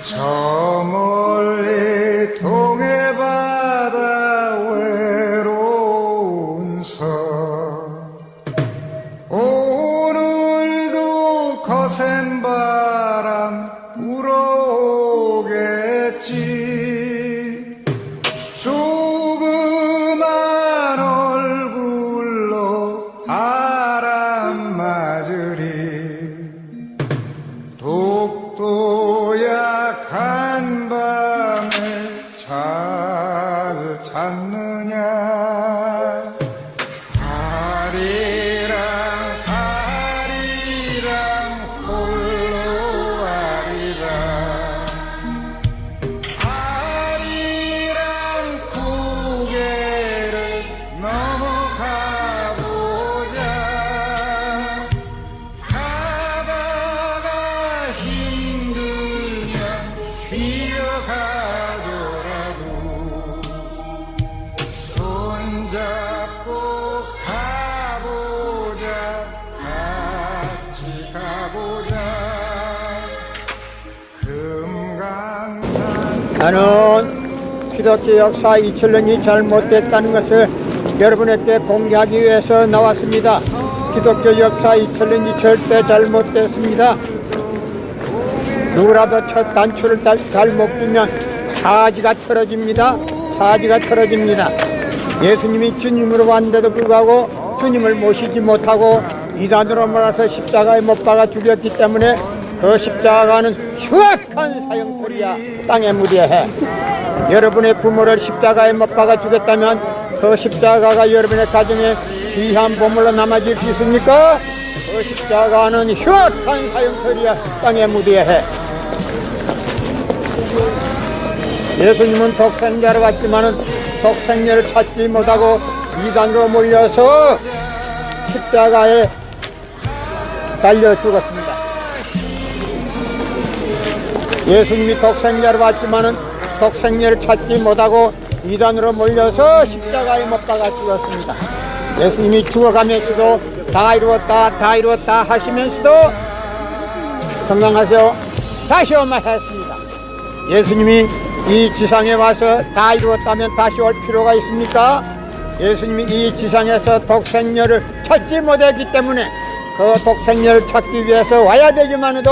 저 멀리 동해바다 외로운 섬 오늘도 거센 바람 불어오겠지. 조그만 얼굴로 바람 맞으리 독도 약한 밤에 잘 잤느냐. 아리랑 아리랑 홀로 아리랑 아리랑 고개를 넘어가 보자. 가다가 힘들면 쉬어가더라도 손잡고 가보자. 같이 가보자. 금강산 나는 기독교 역사 2000년이 잘못됐다는 것을 여러분에게 공개하기 위해서 나왔습니다. 기독교 역사 2000년이 절대 잘못됐습니다. 누구라도 첫 단추를 잘못 끼면 사지가 틀어집니다. 사지가 틀어집니다. 예수님이 주님으로 왔는데도 불구하고 주님을 모시지 못하고 이단으로 몰아서 십자가에 못 박아 죽였기 때문에 그 십자가는 흉악한 사형소리야. 땅에 무대해. 여러분의 부모를 십자가에 못 박아 죽였다면 그 십자가가 여러분의 가정에 귀한 보물로 남아질 수 있습니까? 그 십자가는 흉악한 사형소리야. 땅에 무대해. 예수님은 독생자로 왔지만은 독생자를 찾지 못하고 이단으로 몰려서 십자가에 달려 죽었습니다. 예수님이 독생자로 왔지만은 독생자를 찾지 못하고 이단으로 몰려서 십자가에 못 박아 죽었습니다. 예수님이 죽어가면서도 다 이루었다 다 이루었다 하시면서도 건강하세요 다시 오마 했습니다. 예수님이 이 지상에 와서 다 이루었다면 다시 올 필요가 있습니까? 예수님이 이 지상에서 독생녀를 찾지 못했기 때문에 그 독생녀를 찾기 위해서 와야 되지만도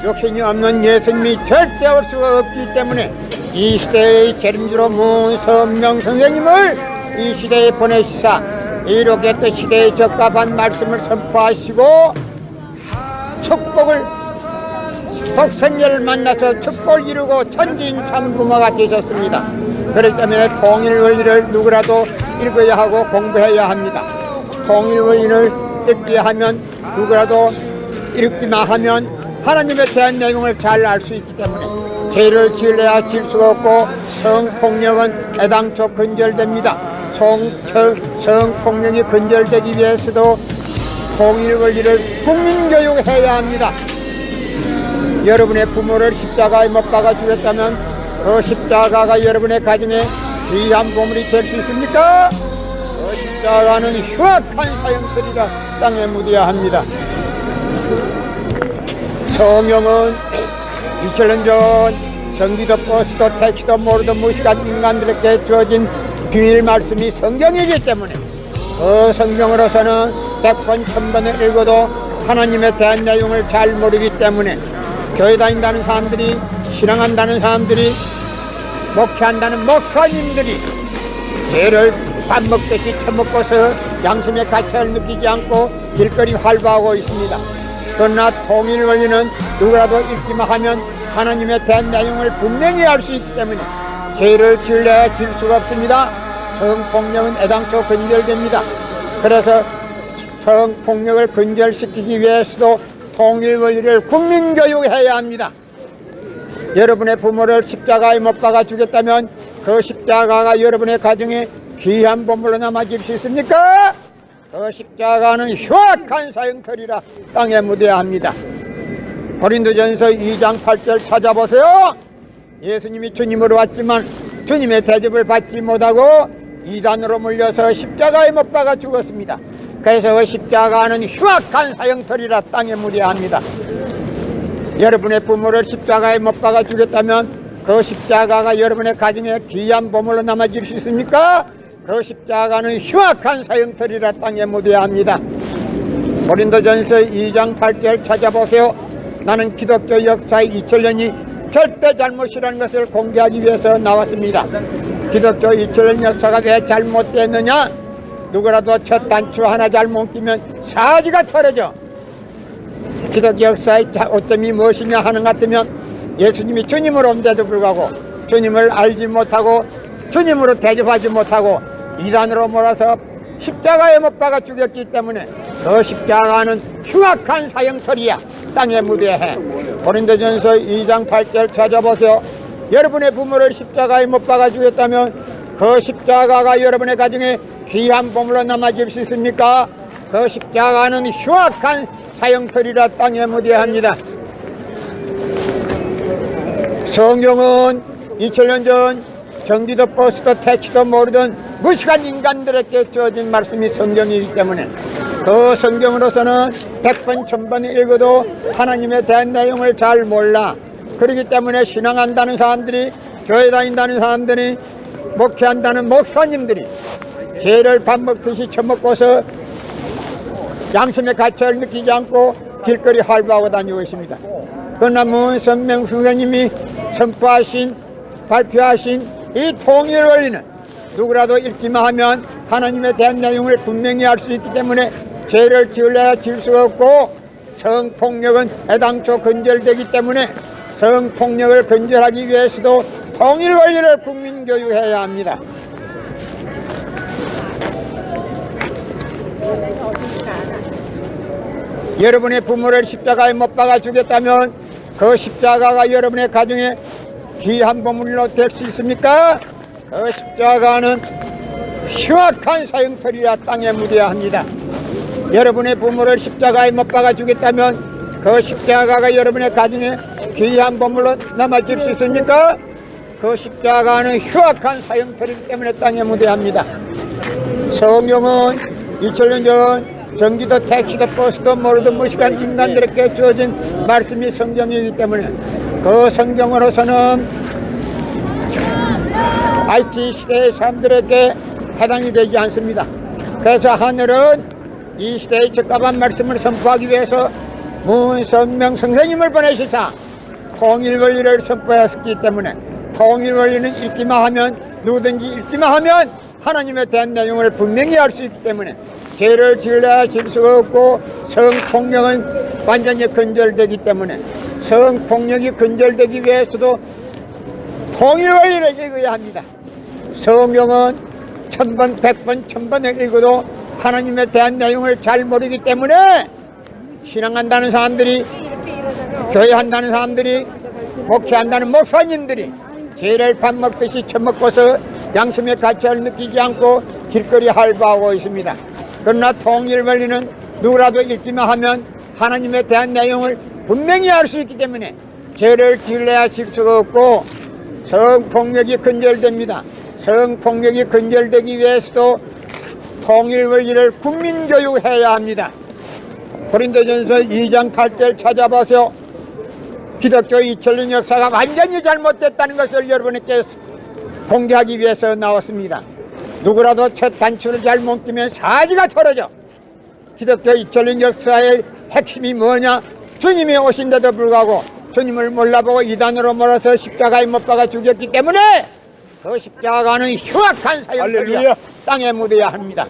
욕심이 없는 예수님이 절대 올 수가 없기 때문에 이 시대의 재림주로 문선명 선생님을 이 시대에 보내시사 이렇게 또 시대에 적합한 말씀을 선포하시고 축복을 독생녀를 만나서 축복을 이루고 천진참부모가 되셨습니다. 그렇기 때문에 통일원리를 누구라도 읽어야 하고 공부해야 합니다. 통일원리를 읽기야 하면 누구라도 읽기만 하면 하나님에 대한 내용을 잘 알 수 있기 때문에 죄를 지으려야 지을 수가 없고 성폭력은 애당초 근절됩니다. 성폭력이 근절되기 위해서도 통일원리를 국민교육해야 합니다. 여러분의 부모를 십자가에 못 박아 죽였다면 그 십자가가 여러분의 가정에 귀한 보물이 될 수 있습니까? 그 십자가는 흉악한 사형소리가 땅에 묻어야 합니다. 성경은 2000년 전 전기도 버스도 택시도 모르던 무식한 인간들에게 주어진 비밀 말씀이 성경이기 때문에 그 성경으로서는 100번 1000번을 읽어도 하나님에 대한 내용을 잘 모르기 때문에 교회 다닌다는 사람들이, 신앙한다는 사람들이, 목회한다는 목사님들이 죄를 밥 먹듯이 처먹고서 양심의 가치를 느끼지 않고 길거리 활보하고 있습니다. 그러나 통일원리는 누구라도 읽기만 하면 하나님에 대한 내용을 분명히 알 수 있기 때문에 죄를 지으려야 지을 수가 없습니다. 성폭력은 애당초 근절됩니다. 그래서 성폭력을 근절시키기 위해서도 통일원리를 국민교육해야 합니다. 여러분의 부모를 십자가에 못 박아 죽였다면 그 십자가가 여러분의 가정에 귀한 보물로 남아질 수 있습니까? 그 십자가는 흉악한 사형터리라 땅에 묻어야 합니다. 고린도전서 2장 8절 찾아보세요. 예수님이 주님으로 왔지만 주님의 대접을 받지 못하고 이단으로 물려서 십자가에 못 박아 죽었습니다. 그래서 그 십자가는 흉악한 사형터리라 땅에 묻어야 합니다. 여러분의 부모를 십자가에 못 박아 죽였다면 그 십자가가 여러분의 가정에 귀한 보물로 남아질 수 있습니까? 그 십자가는 흉악한 사형터리라 땅에 묻어야 합니다. 고린도전서 2장 8절 찾아보세요. 나는 기독교 역사의 2000년이 절대 잘못이라는 것을 공개하기 위해서 나왔습니다. 기독교 2000년 역사가 왜 잘못됐느냐? 누구라도 첫 단추 하나 잘못 끼면 사지가 털어져. 기독교 역사의 오점이 무엇이냐 하는 것 같으면 예수님이 주님으로 온데도 불구하고 주님을 알지 못하고 주님으로 대접하지 못하고 이단으로 몰아서 십자가에 못 박아 죽였기 때문에 그 십자가는 흉악한 사형터리야 땅에 묻어야 해. 고린도전서 2장 8절 찾아보세요. 여러분의 부모를 십자가에 못 박아 죽였다면 그 십자가가 여러분의 가정에 귀한 보물로 남아질 수 있습니까? 그 십자가는 흉악한 사형터리라 땅에 묻어야 합니다. 성경은 2000년 전 전기도 버스도 택시도 모르던 무식한 인간들에게 주어진 말씀이 성경이기 때문에 그 성경으로서는 100번 1000번 읽어도 하나님에 대한 내용을 잘 몰라. 그렇기 때문에 신앙한다는 사람들이, 교회 다닌다는 사람들이, 목회한다는 목사님들이 죄를 밥 먹듯이 처먹고서 양심의 가치를 느끼지 않고 길거리 활보하고 다니고 있습니다. 그러나 문선명 선생님이 선포하신, 발표하신 이 통일 원리는 누구라도 읽기만 하면 하나님에 대한 내용을 분명히 알 수 있기 때문에 죄를 지으려야 지을 수가 없고, 성폭력은 애당초 근절되기 때문에 성폭력을 근절하기 위해서도 통일 원리를 국민교육해야 합니다. 여러분의 부모를 십자가에 못 박아 죽였다면 그 십자가가 여러분의 가정에 귀한 보물로 될 수 있습니까? 그 십자가는 흉악한 사형터리라 땅에 묻어야 합니다. 여러분의 부모를 십자가에 못 박아 죽였다면 그 십자가가 여러분의 가정에 귀한 보물로 남아질 수 있습니까? 그 십자가는 흉악한 사형터리기 때문에 땅에 묻어야 합니다. 성경은 2000년 전 전기도 택시도 버스도 모르던 무식한 인간들에게 주어진 말씀이 성경이기 때문에 그 성경으로서는 IT 시대의 사람들에게 해당이 되지 않습니다. 그래서 하늘은 이 시대의 적합한 말씀을 선포하기 위해서 문선명 선생님을 보내시사 통일 원리를 선포했기 때문에 통일 원리는 읽기만 하면, 누구든지 읽기만 하면 하나님에 대한 내용을 분명히 알 수 있기 때문에 죄를 지으려야 지을 수가 없고, 성폭력은 완전히 근절되기 때문에 성폭력이 근절되기 위해서도 통일 원리를 읽어야 합니다. 성경은 1000번, 100번, 1000번을 읽어도 하나님에 대한 내용을 잘 모르기 때문에 신앙한다는 사람들이, 교회한다는 사람들이, 목회한다는 목사님들이 죄를 밥 먹듯이 처먹고서 양심의 가치를 느끼지 않고 길거리 활보하고 있습니다. 그러나 통일 원리는 누구라도 읽기만 하면 하나님에 대한 내용을 분명히 알 수 있기 때문에 죄를 지으려야 지을 수가 없고, 성폭력이 근절됩니다. 성폭력이 근절되기 위해서도 통일 원리를 국민교육해야 합니다. 고린도전서 2장 8절 찾아보세요. 기독교 2000년 역사가 완전히 잘못됐다는 것을 여러분에게 공개하기 위해서 나왔습니다. 누구라도 첫 단추를 잘못 끼면 사지가 털어져. 기독교 2000년 역사의 핵심이 뭐냐? 주님이 오신데도 불구하고 주님을 몰라보고 이단으로 몰아서 십자가에 못 박아 죽였기 때문에 그 십자가는 흉악한 사형터리야 땅에 묻어야 합니다.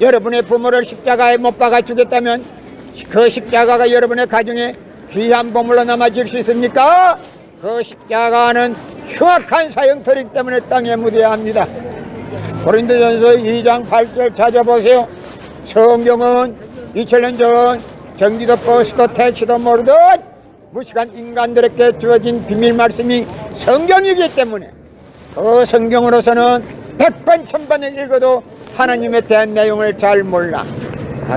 여러분의 부모를 십자가에 못 박아 죽였다면 그 십자가가 여러분의 가정에 귀한 보물로 남아질 수 있습니까? 그 십자가는 흉악한 사형터리기 때문에 땅에 묻어야 합니다. 고린도전서 2장 8절 찾아보세요. 성경은 2000년 전 전기도 버스도 택시도 모르던 무식한 인간들에게 주어진 비밀 말씀이 성경이기 때문에 그 성경으로서는 100번 1000번을 읽어도 하나님에 대한 내용을 잘 몰라.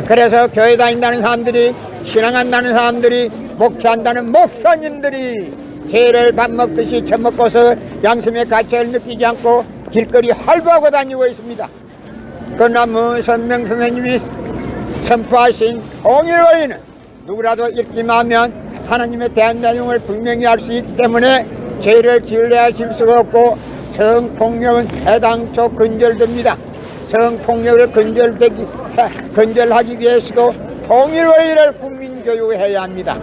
그래서 교회 다닌다는 사람들이, 신앙한다는 사람들이, 목회한다는 목사님들이 죄를 밥 먹듯이 처먹고서 양심의 가치를 느끼지 않고 길거리 활보하고 다니고 있습니다. 그러나 문선명 선생님이 선포하신 통일원리는 누구라도 읽기만 하면 하나님에 대한 내용을 분명히 알 수 있기 때문에 죄를 지으려야 지을 수가 없고, 성폭력은 애당초 근절됩니다. 성폭력을 근절하기 위해서도 통일원리를 국민교육해야 합니다.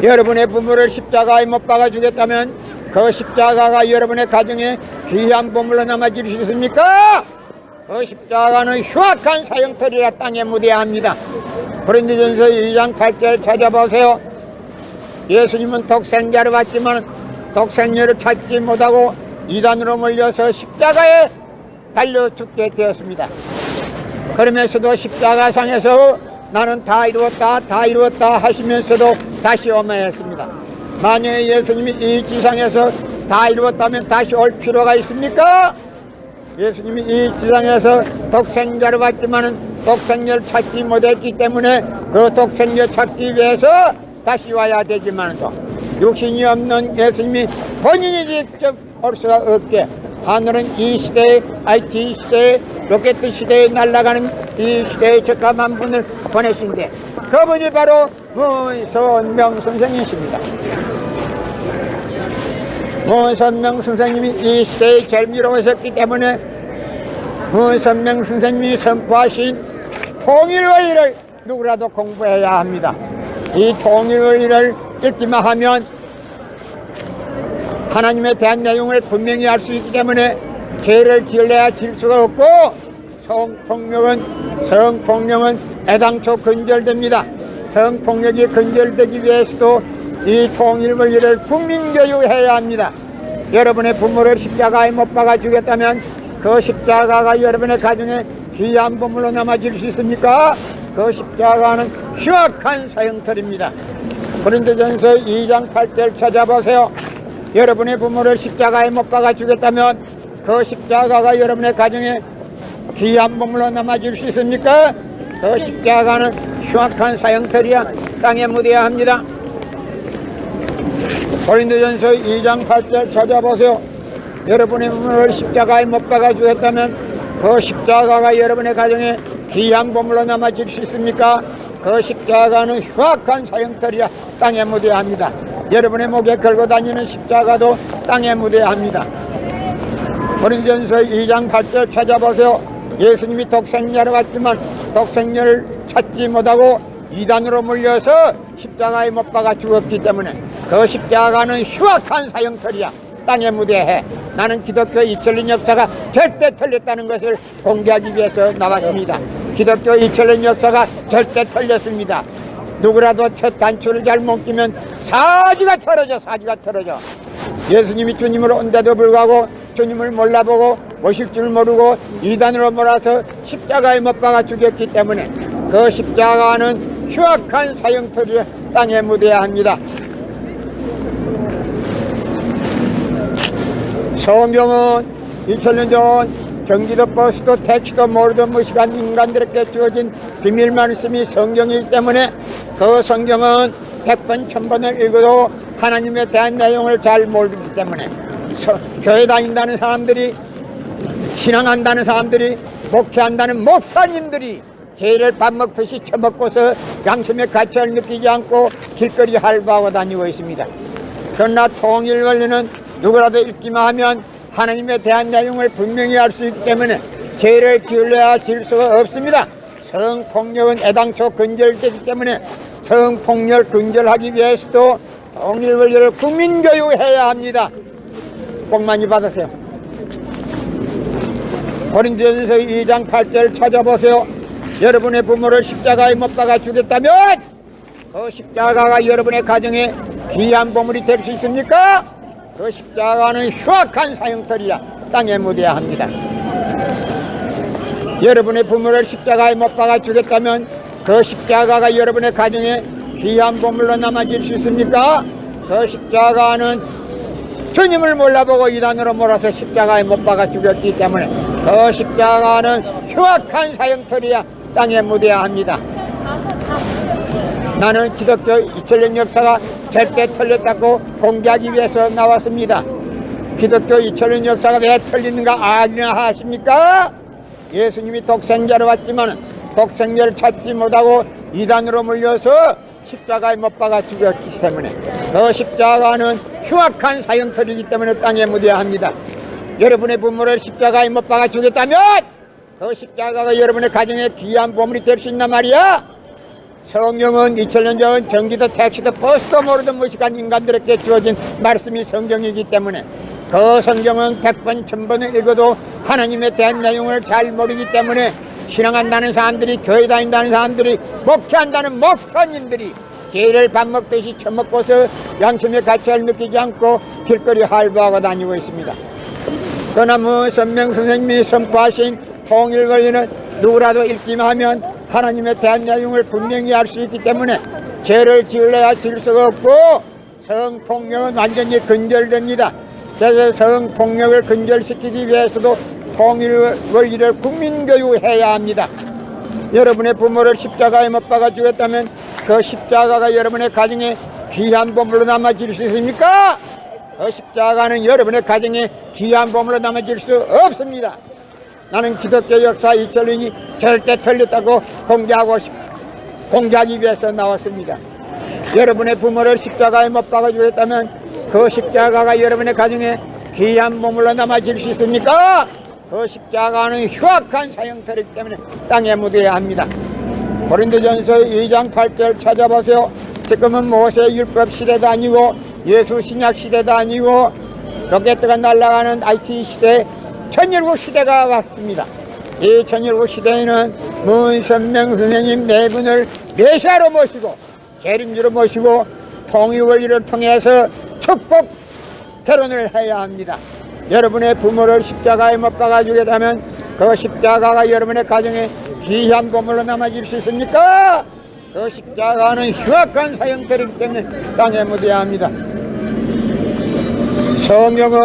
여러분의 부모를 십자가에 못 박아 주겠다면 그 십자가가 여러분의 가정에 귀한 보물로 남아질 수 있습니까? 그 십자가는 흉악한 사형터리라 땅에 묻어야 합니다. 고린도전서 2장 8절 찾아보세요. 예수님은 독생자를 받지만 독생녀를 찾지 못하고 이단으로 몰려서 십자가에 달려 죽게 되었습니다. 그러면서도 십자가상에서 나는 다 이루었다 하시면서도 다시 오매했습니다. 만약에 예수님이 이 지상에서 다 이루었다면 다시 올 필요가 있습니까? 예수님이 이 지상에서 독생자를 받지만 독생녀를 찾지 못했기 때문에 그 독생녀 찾기 위해서 다시 와야 되지만도, 육신이 없는 예수님이 본인이 직접 올 수가 없게 하늘은 이 시대에, IT 시대에, 로켓 시대에 날아가는 이 시대에 적합한 분을 보내신데, 그분이 바로 문선명 선생님이십니다. 문선명 선생님이 이 시대에 제일 미로우셨기 때문에 문선명 선생님이 선포하신 통일원리를 누구라도 공부해야 합니다. 이 통일원리를 읽기만 하면 하나님에 대한 내용을 분명히 알 수 있기 때문에 죄를 지으려야 지을 수가 없고, 성폭력은 애당초 근절됩니다. 성폭력이 근절되기 위해서도 이 통일원리를 국민교육해야 합니다. 여러분의 부모를 십자가에 못 박아 주겠다면 그 십자가가 여러분의 가정에 귀한 보물로 남아질 수 있습니까? 그 십자가는 흉악한 사형터리입니다. 고린도전서 2장 8절 찾아보세요. 여러분의 부모를 십자가에 못 박아 주겠다면 그 십자가가 여러분의 가정에 귀한 보물로 남아질 수 있습니까? 그 십자가는 흉악한 사형터리야 땅에 묻어야 합니다. 고린도전서 2장 8절 찾아보세요. 여러분의 부모를 십자가에 못 박아 주겠다면 그 십자가가 여러분의 가정에 귀한 보물로 남아질 수 있습니까? 그 십자가는 흉악한 사형터리야 땅에 묻어야 합니다. 여러분의 목에 걸고 다니는 십자가도 땅에 묻어야 합니다. 고린도전서 2장 8절 찾아보세요. 예수님이 독생자를 왔지만 독생녀를 찾지 못하고 이단으로 물려서 십자가에 못 박아 죽었기 때문에 그 십자가는 흉악한 사형터리야 땅에 묻어야 해. 나는 기독교 2000년 역사가 절대 틀렸다는 것을 공개하기 위해서 나왔습니다. 기독교 2000년 역사가 절대 틀렸습니다. 누구라도 첫 단추를 잘못 끼면 사지가 틀어져. 예수님이 주님으로 온데도 불구하고 주님을 몰라보고 모실 줄 모르고 이단으로 몰아서 십자가에 못 박아 죽였기 때문에 그 십자가는 흉악한 사형터리에 땅에 묻어야 합니다. 성경은 2000년 전 경기도 버스도 택시도 모르던 무식한 인간들에게 주어진 비밀 말씀이 성경이기 때문에 그 성경은 100번 1000번을 읽어도 하나님에 대한 내용을 잘 모르기 때문에 교회 다닌다는 사람들이, 신앙한다는 사람들이, 목회한다는 목사님들이 죄를 밥 먹듯이 처먹고서 양심의 가치를 느끼지 않고 길거리 활보하고 다니고 있습니다. 그러나 통일원리는 누구라도 읽기만 하면 하나님에 대한 내용을 분명히 알 수 있기 때문에 죄를 지으려야 지을 수가 없습니다. 성폭력은 애당초 근절되기 때문에 성폭력 근절하기 위해서도 통일원리를 국민교육해야 합니다. 복 많이 받으세요. 고린도전서 2장 8절 찾아보세요. 여러분의 부모를 십자가에 못 박아 주겠다면 그 십자가가 여러분의 가정에 귀한 보물이 될 수 있습니까? 그 십자가는 흉악한 사형터리야 땅에 묻어야 합니다. 여러분의 부모를 십자가에 못 박아 주겠다면 그 십자가가 여러분의 가정에 귀한 보물로 남아질 수 있습니까? 그 십자가는 주님을 몰라보고 이단으로 몰아서 십자가에 못 박아 죽였기 때문에 그 십자가는 흉악한 사형터리야 땅에 묻어야 합니다. 나는 기독교 2000년 역사가 절대 틀렸다고 공개하기 위해서 나왔습니다. 기독교 2000년 역사가 왜 틀리는가 아니나 하십니까? 예수님이 독생자로 왔지만 독생자를 찾지 못하고 이단으로 물려서 십자가에 못 박아 죽였기 때문에 그 십자가는 흉악한 사형틀이기 때문에 땅에 묻어야 합니다. 여러분의 부모를 십자가에 못 박아 죽였다면 그 십자가가 여러분의 가정에 귀한 보물이 될 수 있단 말이야. 성경은 2000년 전 전기도 택시도 버스도 모르던 무식한 인간들에게 주어진 말씀이 성경이기 때문에 그 성경은 100번 1000번을 읽어도 하나님에 대한 내용을 잘 모르기 때문에 신앙한다는 사람들이, 교회 다닌다는 사람들이, 목회한다는 목사님들이 죄를 밥 먹듯이 처먹고서 양심의 가치를 느끼지 않고 길거리 할부하고 다니고 있습니다. 그나무 선명 선생님이 선포하신 통일 권리는 누구라도 읽기만 하면 하나님에 대한 내용을 분명히 알 수 있기 때문에 죄를 지으려야 지을 수가 없고 성폭력은 완전히 근절됩니다. 그래서 성폭력을 근절시키기 위해서도 통일 원리를 국민교육해야 합니다. 여러분의 부모를 십자가에 못 박아 죽였다면 그 십자가가 여러분의 가정에 귀한 보물로 남아질 수 있습니까? 그 십자가는 여러분의 가정에 귀한 보물로 남아질 수 없습니다. 나는 기독교 역사 2000년이 절대 틀렸다고 공개하기 위해서 나왔습니다. 여러분의 부모를 십자가에 못 박아 죽였다면 그 십자가가 여러분의 가정에 귀한 보물로 남아질 수 있습니까? 그 십자가는 흉악한 사형틀이기 때문에 땅에 묻어야 합니다. 고린도전서 2장 8절 찾아보세요. 지금은 모세 율법 시대도 아니고 예수 신약 시대도 아니고 로켓가 날아가는 IT 시대, 천일국 시대가 왔습니다. 이 천일국 시대에는 문선명 선생님 네 분을 메시아로 모시고 재림주로 모시고 통일 원리를 통해서 축복 결혼을 해야 합니다. 여러분의 부모를 십자가에 못 박아 주겠다면 그 십자가가 여러분의 가정에 귀한 보물로 남아질 수 있습니까? 그 십자가는 흉악한 사형틀이기 때문에 땅에 묻어야 합니다. 성경은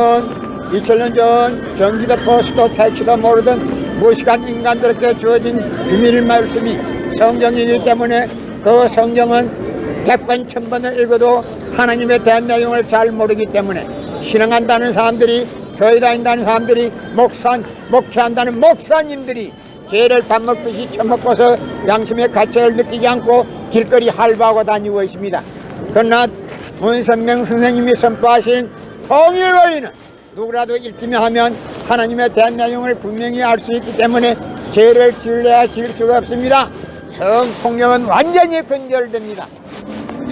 2000년 전 전기도 버스도 택시도 모르던 무식한 인간들에게 주어진 비밀 말씀이 성경이기 때문에 그 성경은 100번 1000번을 읽어도 하나님에 대한 내용을 잘 모르기 때문에 신앙한다는 사람들이, 교회 다닌다는 사람들이, 목회한다는 목사님들이 죄를 밥 먹듯이 처먹고서 양심의 가치를 느끼지 않고 길거리 할부하고 다니고 있습니다. 그러나 문선명 선생님이 선포하신 통일 원리는 누구라도 읽기만 하면 하나님에 대한 내용을 분명히 알 수 있기 때문에 죄를 지으려야 지을 수가 없습니다. 성폭력은 완전히 근절됩니다.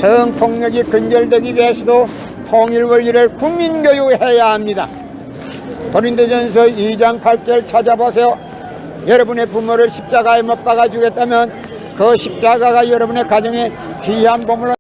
성폭력이 근절되기 위해서도 통일 원리를 국민교육해야 합니다. 고린도전서 2장 8절 찾아보세요. 여러분의 부모를 십자가에 못 박아 주겠다면 그 십자가가 여러분의 가정에 귀한 보물로